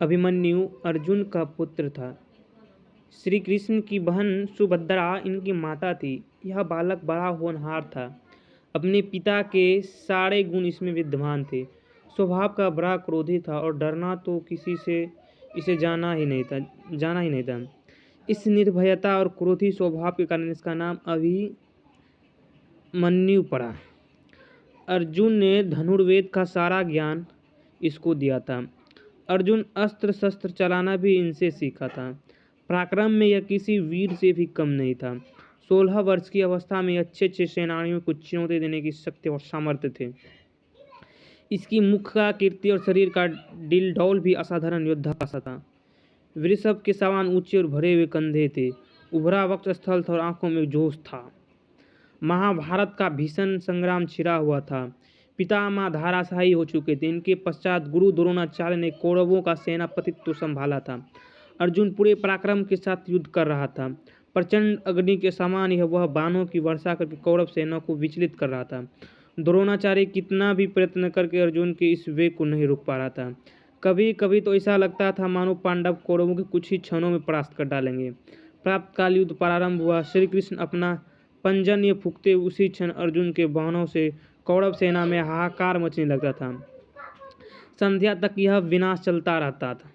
अभिमन्यु अर्जुन का पुत्र था। श्री कृष्ण की बहन सुभद्रा इनकी माता थी। यह बालक बड़ा होनहार था। अपने पिता के सारे गुण इसमें विद्यमान थे। स्वभाव का बड़ा क्रोधी था और डरना तो किसी से इसे जाना ही नहीं था। इस निर्भयता और क्रोधी स्वभाव के कारण इसका नाम अभिमन्यु पड़ा। अर्जुन ने धनुर्वेद का सारा ज्ञान इसको दिया था। अर्जुन अस्त्र शस्त्र चलाना भी इनसे सीखा था। पराक्रम में यह किसी वीर से भी कम नहीं था। 16 वर्ष की अवस्था में अच्छे सेनानियों को चुनौती देने की शक्ति और सामर्थ्य थे। इसकी मुख का कीर्ति और शरीर का डिलडौल भी असाधारण योद्धा का था। वृषभ के समान ऊंचे और भरे हुए कंधे थे। उभरा वक्षस्थल था और आंखों में जोश था। महाभारत का भीषण संग्राम छिड़ा हुआ था। पितामह धराशायी हो चुके थे। इनके पश्चात गुरु द्रोणाचार्य ने कौरवों का सेनापतित्व संभाला था। अर्जुन पूरे पराक्रम के साथ युद्ध कर रहा था। प्रचंड अग्नि के समान यह वह बाणों की वर्षा करके कौरव सेना को विचलित कर रहा था। द्रोणाचार्य कितना भी प्रयत्न करके अर्जुन के इस वेग को नहीं रोक पा रहा था। कभी कभी तो ऐसा लगता था मानो पांडव कौरवों के कुछ ही क्षणों में परास्त कर डालेंगे। प्रातःकाल युद्ध प्रारंभ हुआ। श्री कृष्ण अपना पंजन्य फूंकते उसी क्षण अर्जुन के बाणों से कौरव सेना में हाहाकार मचने लगता था। संध्या तक यह विनाश चलता रहता था।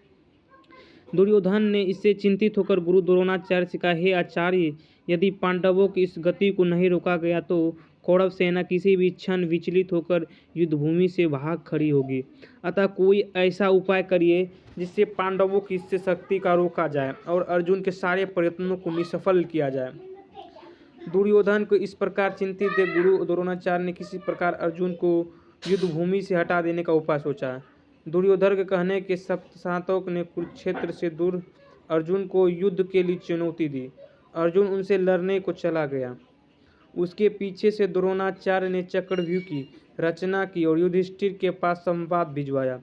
दुर्योधन ने इससे चिंतित होकर गुरु द्रोणाचार्य से कहा, हे आचार्य, यदि पांडवों की इस गति को नहीं रोका गया तो कौरव सेना किसी भी क्षण विचलित होकर युद्धभूमि से भाग खड़ी होगी। अतः कोई ऐसा उपाय करिए जिससे पांडवों की इससे शक्ति का रोका जाए और अर्जुन के सारे प्रयत्नों को निष्फल किया जाए। दुर्योधन को इस प्रकार चिंतित देख गुरु द्रोणाचार्य ने किसी प्रकार अर्जुन को युद्धभूमि से हटा देने का उपाय सोचा। दुर्योधन के कहने के सप्तसातों ने कुरुक्षेत्र से दूर अर्जुन को युद्ध के लिए चुनौती दी। अर्जुन उनसे लड़ने को चला गया। उसके पीछे से द्रोणाचार्य ने चक्रव्यूह की रचना की और युधिष्ठिर के पास संवाद भिजवाया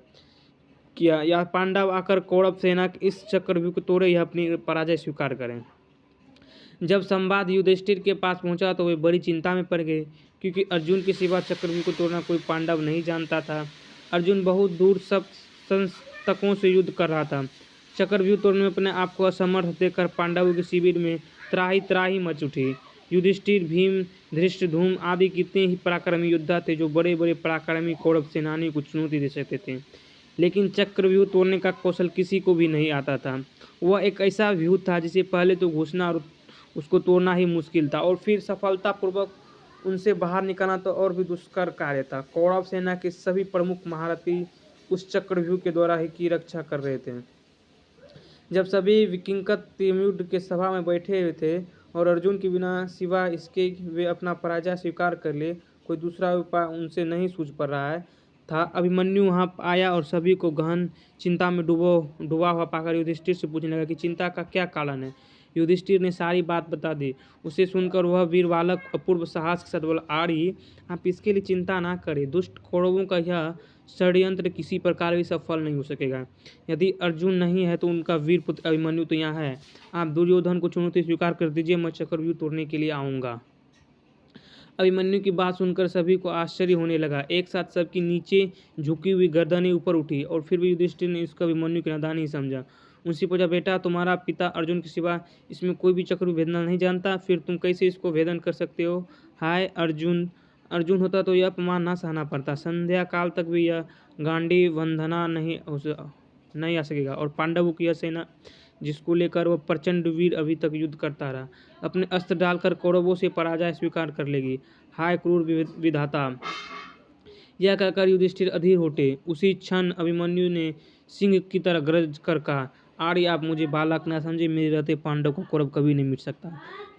किया, यह पांडव आकर कौरव सेना के इस चक्रव्यूह को तोड़े, यह अपनी पराजय स्वीकार करें। जब संवाद युधिष्ठिर के पास पहुंचा तो वे बड़ी चिंता में पड़ गए, क्योंकि अर्जुन के सिवा चक्रव्यूह को तोड़ना कोई पांडव नहीं जानता था। अर्जुन बहुत दूर सब संस्तकों से युद्ध कर रहा था। चक्रव्यूह तोड़ने में अपने आप को असमर्थ देखकर पांडवों के शिविर में त्राही त्राही मच उठी। युधिष्ठिर, भीम, धृष्टद्युम्न आदि कितने ही पराक्रमी योद्धा थे जो बड़े बड़े पराक्रमी कौरव सेनानियों को चुनौती दे सकते थे, लेकिन चक्रव्यूह तोड़ने का कौशल किसी को भी नहीं आता था। वह एक ऐसा व्यूह था जिसे पहले तो घुसना और उसको तोड़ना ही मुश्किल था, और फिर सफलतापूर्वक उनसे बाहर निकलना तो और भी दुष्कर कार्य था। कौरव सेना के सभी प्रमुख महारथी उस चक्रव्यूह के द्वारा ही की रक्षा कर रहे थे। जब सभी विकिंकत युद्ध के सभा में बैठे हुए थे और अर्जुन के बिना सिवा इसके वे अपना पराजय स्वीकार कर ले, कोई दूसरा उपाय उनसे नहीं सूझ पड़ रहा था, अभिमन्यु वहाँ आया और सभी को गहन चिंता में डूबा हुआ पाकर युधिष्ठिर से पूछने लगा कि चिंता का क्या कारण है। युधिष्ठिर ने सारी बात बता दी। उसे सुनकर वह वीर बालक अपूर्व साहस के साथ बोला, आर्य, आप इसके लिए चिंता ना करें। दुष्ट कौरवों का यह षड्यंत्र किसी प्रकार भी सफल नहीं हो सकेगा। यदि अर्जुन नहीं है तो उनका वीर पुत्र अभिमन्यु तो यहाँ है। आप दुर्योधन को चुनौती स्वीकार कर दीजिए, मैं चक्रव्यूह तोड़ने के लिए आऊँगा। अभिमन्यु की बात सुनकर सभी को आश्चर्य होने लगा। एक साथ सबकी नीचे झुकी हुई गर्दनें ऊपर उठी, और फिर भी युधिष्ठिर ने इसको अभिमन्यु की नादानी ही समझा। उनसे पूछा, बेटा, तुम्हारा पिता अर्जुन के सिवा इसमें कोई भी चक्रव्यूह भेदना नहीं जानता, फिर तुम कैसे इसको भेदन कर सकते हो? हाय अर्जुन होता तो यह अपमान ना सहना पड़ता। संध्या काल तक भी यह गांडी वंदना नहीं आ सकेगा, और पांडवों की यह सेना जिसको लेकर वह प्रचंड वीर अभी तक युद्ध करता रहा, अपने अस्त्र डालकर कौरवों से पराजय स्वीकार कर लेगी। हाय क्रूर विधाता! यह कहकर युधिष्ठिर अधीर होते। उसी क्षण अभिमन्यु ने सिंह की तरह गरज कर कहा, आर्य, आप मुझे बालक ना समझे, मेरे रहते पांडव को कौरव कभी नहीं मिट सकता।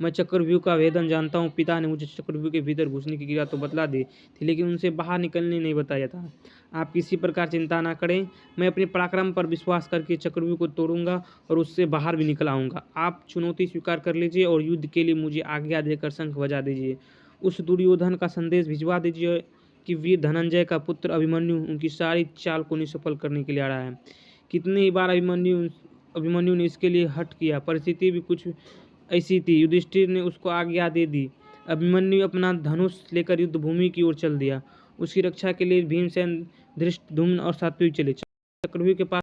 मैं चक्रव्यूह का भेदन जानता हूँ। पिता ने मुझे चक्रव्यूह के भीतर घुसने की क्रिया तो बतला दी थी, लेकिन उनसे बाहर निकलने नहीं बताया था। आप किसी प्रकार चिंता ना करें, मैं अपने पराक्रम पर विश्वास करके चक्रव्यूह को तोड़ूंगा और उससे बाहर भी निकल आऊँगा। आप चुनौती स्वीकार कर लीजिए और युद्ध के लिए मुझे आज्ञा देकर शंख बजा दीजिए। उस दुर्योधन का संदेश भिजवा दीजिए कि वीर धनंजय का पुत्र अभिमन्यु उनकी सारी चाल को निष्फल करने के लिए आ रहा है। कितनी ही बार अभिमन्यु ने इसके लिए हठ किया, परिस्थिति भी कुछ ऐसी थी। युधिष्ठिर ने उसको आज्ञा दे दी। अभिमन्यु अपना धनुष लेकर युद्ध भूमि की ओर चल दिया। उसकी रक्षा के लिए भीमसेन, धृष्टद्युम्न और सात्विक चले। चक्रव्यूह के पास